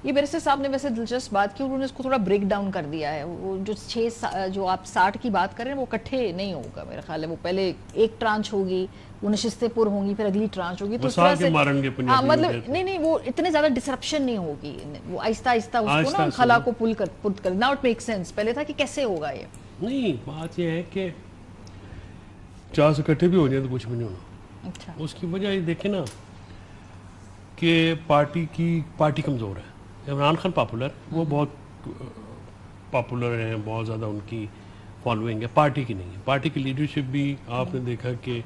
ये बैरिस्टर साहब ने वैसे दिलचस्प बात की, उन्होंने इसको थोड़ा ब्रेक डाउन कर दिया है। वो जो जो आप 60 की बात कर रहे हैं वो इकट्ठे नहीं होगा मेरा ख्याल है। वो पहले एक ट्रांच होगी, वो नशिस्तें पुर होंगी, फिर अगली ट्रांच होगी, तो हाँ मतलब नहीं वो इतने ज्यादा डिसरप्शन नहीं होगी, वो आहिस्ता आहिस्ता उसको ना खला को पुट कर। Now it make sense. पहले था कि कैसे होगा ये। नहीं, बात ये है कि 4 इकट्ठे भी हो जाए तो कुछ भी नहीं होना। अच्छा, उसकी वजह ये देखे ना कि पार्टी कमज़ोर है। इमरान खान पॉपुलर, वो बहुत पॉपुलर हैं, बहुत ज़्यादा उनकी फॉलोइंग है, पार्टी की नहीं है। पार्टी की लीडरशिप भी आपने देखा कि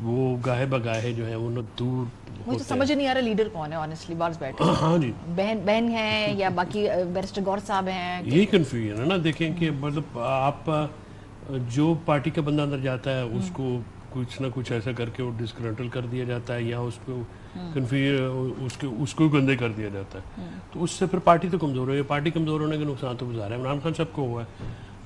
वो गाहे बगाहे जो है वो न दूर। मुझे तो समझ नहीं आ रहा लीडर कौन है ऑनेस्टली। बार्स बैठे, हाँ जी, बहन है या बाकी बैरिस्टर गौर साहब हैं, यही कन्फ्यूजन है ना। देखें कि मतलब आप जो पार्टी का बंदा अंदर जाता है उसको कुछ ना कुछ ऐसा करके वो डिस्क्रेडिट कर दिया जाता है, या उसको उसको गंदे कर दिया जाता है। तो उससे फिर पार्टी तो कमज़ोर है। पार्टी कमज़ोर होने के नुकसान तो गुजार है। इमरान खान सबको हुआ है।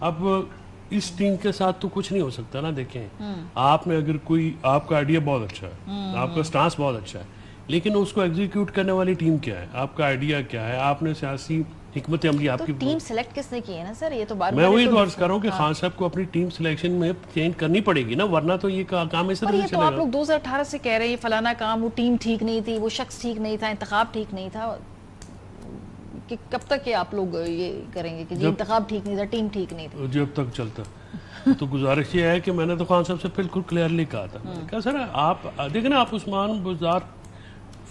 अब इस टीम के साथ तो कुछ नहीं हो सकता ना। देखें, आपने अगर कोई, आपका आइडिया बहुत अच्छा है, आपका स्टांस बहुत अच्छा है, लेकिन उसको एग्जीक्यूट करने वाली टीम क्या है, आपका आइडिया क्या है, आपने सियासी हिकमत अमली आपकी टीम सेलेक्ट किसने की है ना सर, ये तो बार मैं वही तो अर्ज कर रहा हूँ कि खान साहब को अपनी टीम सिलेक्शन में चेंज करनी पड़ेगी ना, वरना तो ये काम ऐसे नहीं चलेगा। तो आप लोग 2018 से कह रहे हैं फलाना काम, वो टीम ठीक नहीं थी, वो शख्स ठीक नहीं था, इंतखाब ठीक नहीं था, कि कब तक ये आप लोग ये करेंगे कि इंतखाब ठीक नहीं था, टीम ठीक नहीं थी? जब तक चलता। तो गुजारिश ये है कि मैंने तो खान साहब से बिल्कुल क्लियरली कहा था, क्या सर आप देखें ना, आप उस्मान बुज़दार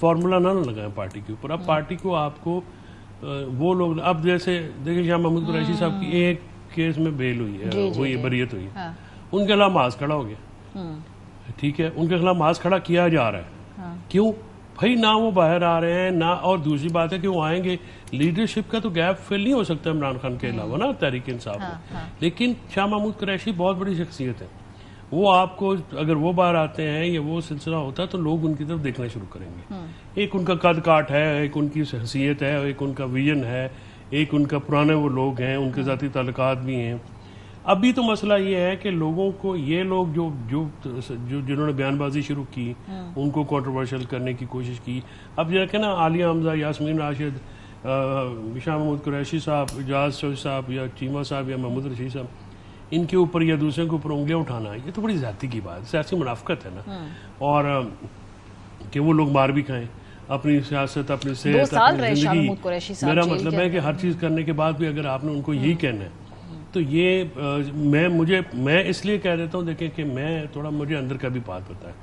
फार्मूला ना लगाएं पार्टी के ऊपर। अब पार्टी को आपको वो लोग, अब जैसे देखिए शाह महमूद कुरैशी साहब की एक केस में बेल हुई है, बरियत हुई है, उनके खिलाफ मास खड़ा हो गया, ठीक है, उनके खिलाफ मास खड़ा किया जा रहा है। क्यों भाई? ना वो बाहर आ रहे हैं ना, और दूसरी बात है कि वो आएंगे, लीडरशिप का तो गैप फिल नहीं हो सकता इमरान खान के अलावा ना तहरीक इंसाफ में। लेकिन शाह महमूद कुरैशी बहुत बड़ी शख्सियत है, वो आपको अगर वो बाहर आते हैं या वो सिलसिला होता है तो लोग उनकी तरफ देखना शुरू करेंगे। एक उनका कद काट है, एक उनकी हैसियत है, एक उनका विजन है, एक उनका पुराने वो लोग हैं, उनके ज़ाती ताल्लुकात भी हैं। अभी तो मसला ये है कि लोगों को, ये लोग जो जो जो जिन्होंने बयानबाजी शुरू की उनको कंट्रोवर्शियल करने की कोशिश की। अब जैसे ना आलिया हमजा, यास्मीन राशिद, शाह महमूद कुरैशी साहब, इजाज शोज साहब या चीमा साहब या महमूद रशीद साहब, इनके ऊपर या दूसरे के ऊपर उंगलियां उठाना, ये तो बड़ी ज़्यादती की बात, सियासी मुनाफकत है ना। और कि वो लोग मार भी खाएं अपनी सियासत, अपनी सेहत, अपनी जिंदगी। मेरा मतलब है कि हर चीज़ करने के बाद भी अगर आपने उनको यही कहना है तो ये मैं इसलिए कह देता हूँ, देखें कि मैं थोड़ा, मुझे अंदर का भी बात पता है।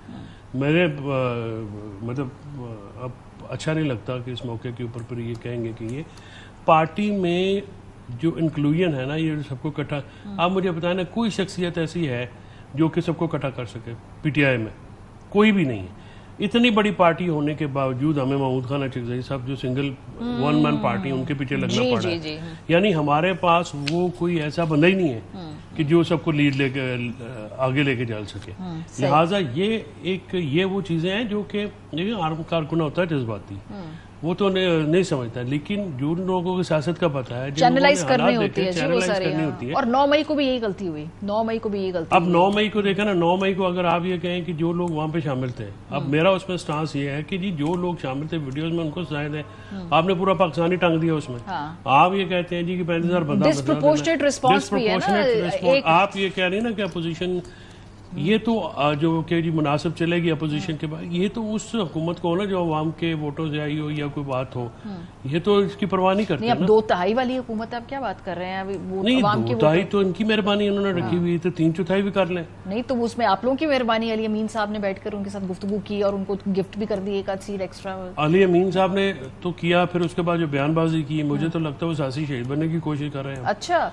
मेरे मतलब अब अच्छा नहीं लगता कि इस मौके के ऊपर पर ये कहेंगे कि ये पार्टी में जो इंक्लूजन है ना, ये सबको इकट्ठा, आप मुझे बताएं ना, कोई शख्सियत ऐसी है जो कि सबको इकट्ठा कर सके? पीटीआई में कोई भी नहीं है। इतनी बड़ी पार्टी होने के बावजूद हमें महमूद खान अचकज़ई साहब जो सिंगल वन मैन पार्टी, उनके पीछे लगना पड़ा है। यानी हमारे पास वो कोई ऐसा बंदा ही नहीं है कि जो सबको लीड लेके आगे लेके चल सके। लिहाजा ये वो चीज़ें हैं जो कि आर्म कारकुना होता है जज्बाती, वो तो नहीं समझता। लेकिन जो लोगों को सियासत का पता है, चैनलाइज करनी होती है। और 9 मई को भी यही गलती हुई, 9 मई को भी यही गलती। अब 9 मई को देखा ना, 9 मई को अगर आप ये कहें कि जो लोग वहाँ पे शामिल थे, अब मेरा उसमें स्टांस ये है कि जी जो लोग शामिल थे वीडियोस में उनको सजाए थे, आपने पूरा पाकिस्तानी टांग दिया उसमें। आप ये कहते हैं जी कि 35,000 बंदा, डिस्प्रोपोर्शनेट रिस्पांस भी है ना। आप ये कह रही ना कि अपोजिशन, ये तो जो कि जी मुनासिब चलेगी अपोजिशन के बाद, ये तो उस हुकूमत को ना जो अवाम के वोटों से आई हो या कोई बात हो, ये तो इसकी परवाह नहीं करती। अब 2/3 वाली हुकूमत, आप क्या बात कर रहे हैं? अभी वो नहीं, 2/3 तो इनकी मेहरबानी उन्होंने रखी हुई, तो 3/4 भी कर लें। नहीं तो उसमें आप लोगों की मेहरबानी, अली अमीन साहब ने बैठकर उनके साथ गुफ्तगू की और उनको गिफ्ट भी कर दी एक आध सीट एक्स्ट्रा। अली अमीन साहब ने तो किया, फिर उसके बाद जो बयानबाजी की, मुझे तो लगता है वो सियासी शहीद बनने की कोशिश कर रहे हैं। अच्छा।